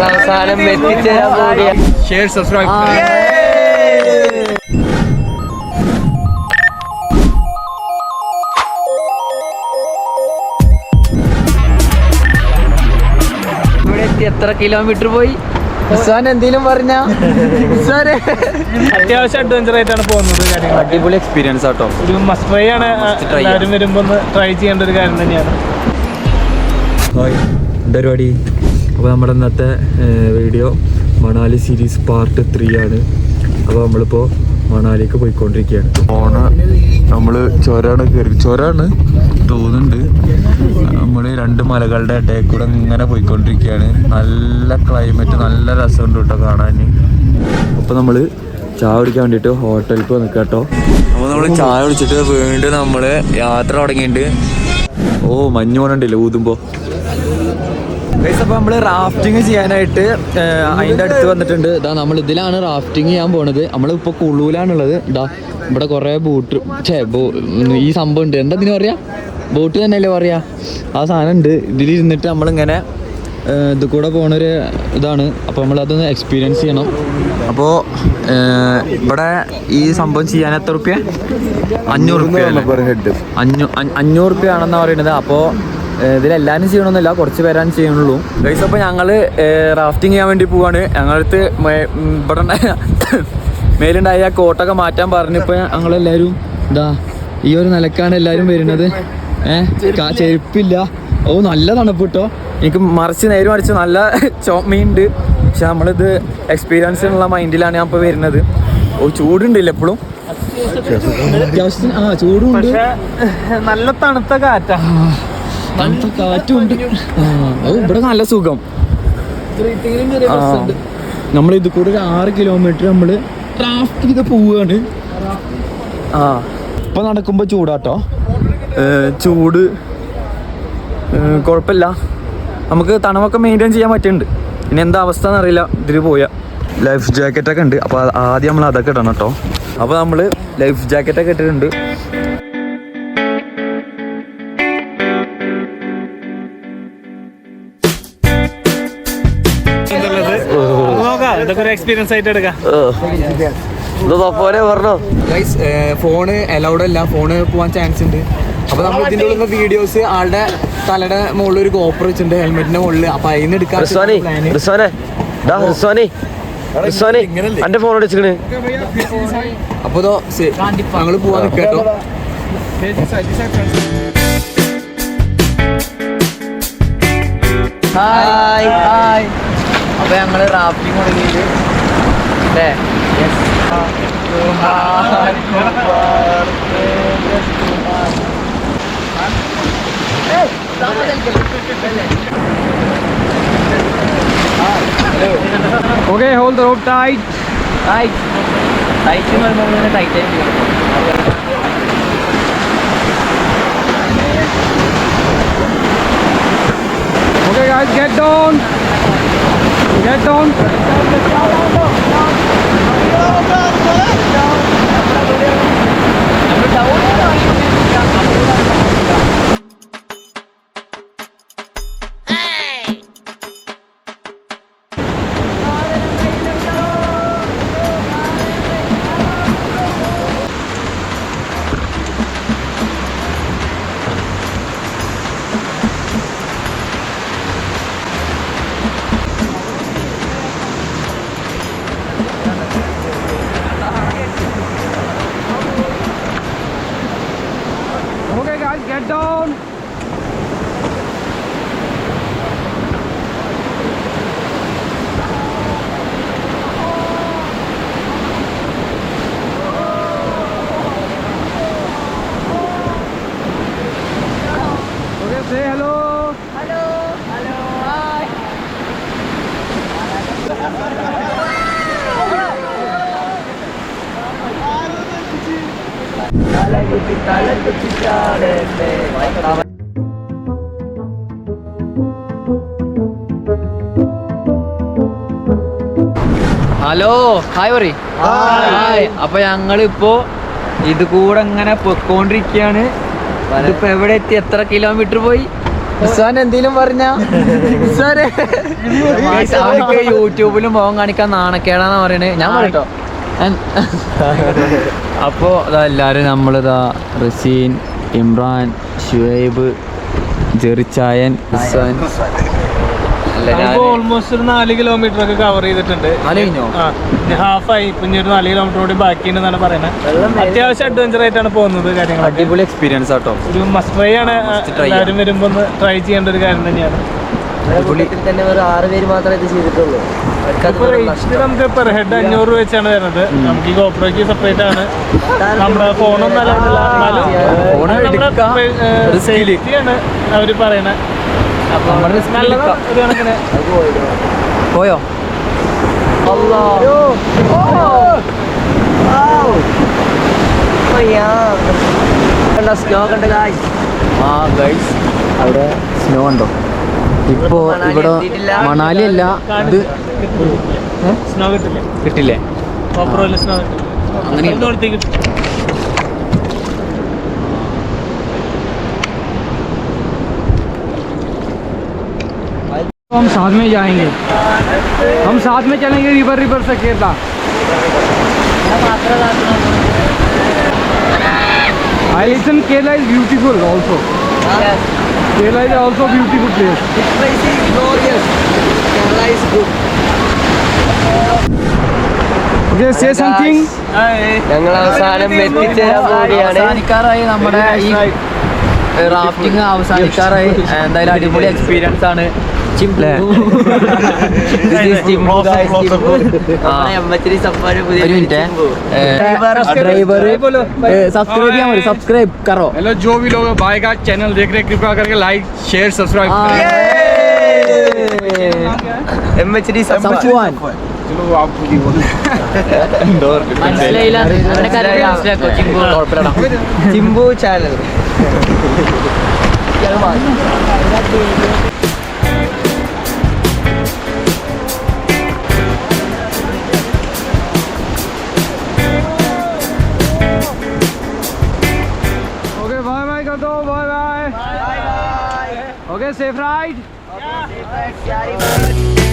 അവസാനം എത്തിച്ചേരാൻ പോവുക. Share subscribe. ഇവിടെ എത്തി എത്ര കിലോമീറ്റർ പോയി? എന്തേലും പറഞ്ഞ അത്യാവശ്യം അഡ്വഞ്ചർ ആയിട്ടാണ് പോകുന്നത്. അടിപൊളി എക്സ്പീരിയൻസ് ആട്ടോ. ഒരു മസ്റ്റ് ട്രൈ ആണ്. എല്ലാവരും വരുമ്പോൾ ഒന്ന് ട്രൈ ചെയ്യേണ്ട ഒരു കാര്യം തന്നെയാണ്. ഹായ്, എന്താ പരിപാടി? അപ്പോൾ നമ്മുടെ ഇന്നത്തെ വീഡിയോ മണാലി സീരീസ് പാർട്ട് 3 ആണ്. അപ്പോൾ നമ്മളിപ്പോൾ മണാലിക്ക് പോയിക്കൊണ്ടിരിക്കുകയാണ്. നമ്മൾ ചുരമാണ് തോന്നുന്നുണ്ട്. നമ്മൾ 2 മലകളുടെ ഇടയിൽ കൂടെ ഇങ്ങനെ പോയിക്കൊണ്ടിരിക്കുകയാണ്. നല്ല ക്ലൈമറ്റ്, നല്ല രസമുണ്ട് കേട്ടോ കാണാൻ. അപ്പോൾ നമ്മൾ ചായ കുടിക്കാൻ വേണ്ടിയിട്ട് ഹോട്ടലിൽ നിൽക്കാം കേട്ടോ. അപ്പോൾ നമ്മൾ ചായ കുടിച്ചിട്ട് വീണ്ടും നമ്മൾ യാത്ര തുടങ്ങിയിട്ടുണ്ട്. ഓ, മഞ്ഞ് പോകണുണ്ടല്ലോ ഊതുമ്പോൾ. അപ്പോൾ നമ്മൾ റാഫ്റ്റിങ് ചെയ്യാനായിട്ട് അതിൻ്റെ അടുത്ത് വന്നിട്ടുണ്ട്. ഇതാ നമ്മൾ ഇതിലാണ് റാഫ്റ്റിങ് ചെയ്യാൻ പോണത്. നമ്മളിപ്പോൾ കുളൂലാണുള്ളത്. ഇതാ ഇവിടെ കുറേ ബോട്ട് ഈ സംഭവം ഉണ്ട്. എന്താ ഇതിന് പറയാ? ബോട്ട് തന്നെയല്ലേ പറയാ. ആ സാധനം ഉണ്ട്. ഇതിലിരുന്നിട്ട് നമ്മളിങ്ങനെ ഇത് കൂടെ പോണൊരു ഇതാണ്. അപ്പോൾ നമ്മളതൊന്ന് എക്സ്പീരിയൻസ് ചെയ്യണം. അപ്പോൾ ഇവിടെ ഈ സംഭവം ചെയ്യാൻ എത്ര റുപ്യ? 500 റുപ്യ. 500 റുപ്യ ആണെന്നാണ് പറയുന്നത്. അപ്പോൾ ഇതിലെല്ലാവരും ചെയ്യണമെന്നില്ല, കുറച്ച് പേരാണ് ചെയ്യണുള്ളൂ ഗൈസ്. അപ്പോൾ ഞങ്ങൾ റാഫ്റ്റിംഗ് ചെയ്യാൻ വേണ്ടി പോവാണ്. ഞങ്ങളടുത്ത് ഇവിടെ മേലുണ്ടായ കോട്ടൊക്കെ മാറ്റാൻ പറഞ്ഞപ്പോൾ ഞങ്ങളെല്ലാവരും ഇതാ ഈ ഒരു നിലക്കാണ് എല്ലാവരും വരുന്നത്. ചെരുപ്പില്ല. ഓ, നല്ല തണുപ്പ് കേട്ടോ. എനിക്ക് നേരെ മറിച്ച് നല്ല ചോമയുണ്ട്. പക്ഷെ നമ്മളിത് എക്സ്പീരിയൻസ് ഉള്ള മൈൻഡിലാണ് ഞാൻ ഇപ്പോൾ വരുന്നത്. ഓ, ചൂടുണ്ടില്ല എപ്പോഴും. ചൂടുണ്ട്, നല്ല തണുത്ത കാറ്റാ. തണുത്ത കാറ്റുണ്ട്. ഇവിടെ നല്ല സുഖം. നമ്മൾ ഇത് കൂടെ ഒരു 6 കിലോമീറ്റർ നമ്മൾ റാഫ്റ്റ് ചെയ്ത് പോവുകയാണ്. ഇപ്പൊ നടക്കുമ്പോ ചൂടാട്ടോ. ചൂട് കുഴപ്പമില്ല, നമുക്ക് തണുപ്പൊക്കെ മെയിൻറ്റെയിൻ ചെയ്യാൻ പറ്റുന്നുണ്ട്. ഇനി എന്താ അവസ്ഥ എന്നറിയില്ല. ഇതിൽ പോയാൽ ലൈഫ് ജാക്കറ്റൊക്കെ ഉണ്ട്. അപ്പോൾ ആദ്യം നമ്മൾ അതൊക്കെ ഇടണം കേട്ടോ. അപ്പോൾ നമ്മൾ ലൈഫ് ജാക്കറ്റൊക്കെ ഇട്ടിട്ടുണ്ട്. ഇതൊക്കെ ഒരു എക്സ്പീരിയൻസ് ആയിട്ട് എടുക്കാം. ഫോണ് അലൗഡ് അല്ല, ഫോണ് പോകാൻ ചാൻസ് ഉണ്ട്. അപ്പൊ നമ്മൾ ഇതിന്റെ ഉള്ള വീഡിയോസ് ആളുടെ തലയുടെ മുകളിൽ ഒരു ഗോപ്രോ വെച്ചിട്ടുണ്ട്, ഹെൽമെറ്റിന്റെ മുകളിൽ. അപ്പൊ അതിന് എടുക്കാൻ എന്റെ ഫോൺ അടിച്ചിട്ട്. അപ്പൊ ഞങ്ങള് പോവാൻ നിൽക്കട്ടോ. Hi hi. അപ്പോൾ ഞങ്ങൾ റാഫ്റ്റിംഗ് തുടങ്ങിയിട്ട് അല്ലേ? Okay, hold the rope tight. Tight വരുമ്പോൾ ടൈറ്റ് ആയിട്ട്. Okay guys, get down. Get down. Okay guys, get down. Okay, say hello. Hello. Hi. Hello, hi പറ. ഹായ്. അപ്പൊ ഞങ്ങളിപ്പോ ഇത് കൂടെ ഇങ്ങനെ പൊയ്ക്കൊണ്ടിരിക്കുകയാണ്. ഇതിപ്പോ എവിടെ എത്തി? എത്ര കിലോമീറ്റർ പോയി? ഉസ്മാൻ എന്തേലും പറഞ്ഞ അവർക്ക് യൂട്യൂബിലും മുഖം കാണിക്കാൻ നാണക്കേടാന്ന് പറയണേ. ഞാൻ പറയട്ടോ. അപ്പോൾ ഇതാ എല്ലാവരും നമ്മളിതാ റസീൻ, ഇമ്രാൻ, ഷുഹൈബ്, ജെറിച്ചായൻ, ഉസ്മാൻ ഓൾമോസ്റ്റ് ഒരു 4 കിലോമീറ്റർ ഒക്കെ കവർ ചെയ്തിട്ടുണ്ട്. ഹാഫായി ഇനി ഒരു 4 കിലോമീറ്റർ കൂടി ബാക്കിയുണ്ടെന്നാണ് പറയുന്നത്. അത്യാവശ്യം അഡ്വഞ്ചർ ആയിട്ടാണ് പോകുന്നത്. കാര്യങ്ങൾ അടിപൊളി എക്സ്പീരിയൻസ് ആട്ടോ. ഒരു മസ്റ്റ് ട്രൈ ആണ്. എല്ലാവരും വരുമ്പോൾ ഒന്ന് ട്രൈ ചെയ്യേണ്ട ഒരു കാര്യം തന്നെയാണ്. തന്നെ ഒരു 6 പേര് മാത്രമേ ഇത് ചെയ്തിട്ടുള്ളൂ. നമുക്ക് പെർ ഹെഡ് 500 രൂപ വെച്ചാണ് വരുന്നത്. നമുക്ക് ഈ ഗോപ്രോയ്ക്ക് സെപ്പറേറ്റ് ആണ്. നമ്മുടെ ഫോണൊന്നും അല്ലാതെ സേഫ്റ്റിയാണ് അവർ പറയണത്. അപ്പൊ ഒരു കണക്കിന് പോയോ സ്നോ കണ്ട അവിടെ സ്നോ ഉണ്ടോ? ഇപ്പോ ഇവിടെ മണാലി അല്ല, ഇത് സ്നോ കിട്ടില്ലേ? കിട്ടില്ലേ? ഗോപ്രോയിൽ സ്നോ കിട്ടില്ല. അങ്ങനെ हम साथ में जाएंगे, हम साथ में चलेंगे रिवर से Kerala. I listen, Kerala is beautiful also. Yes. Kerala is also a beautiful place. This place is glorious. Kerala is good. Okay, say something. ഞങ്ങൾ അവസാനം എത്തിച്ചേരാൻ പോവുകയാണ്. അവസാനിക്കാറായി നമ്മുടെ ഈ റാഫ്റ്റിംഗ് അവസാനിക്കാറായി. എന്തായാലും അടിപൊളി എക്സ്പീരിയൻസ് ആണ്. सब्सक्राइब सब्सक्राइब करो. हेलो जो भी लोग भाई का चैनल देख रहे कृपया करके लाइक शेयर सब्सक्राइब करें. चलो आपको Chimbu channel. Okay, safe ride. Okay, safe ride.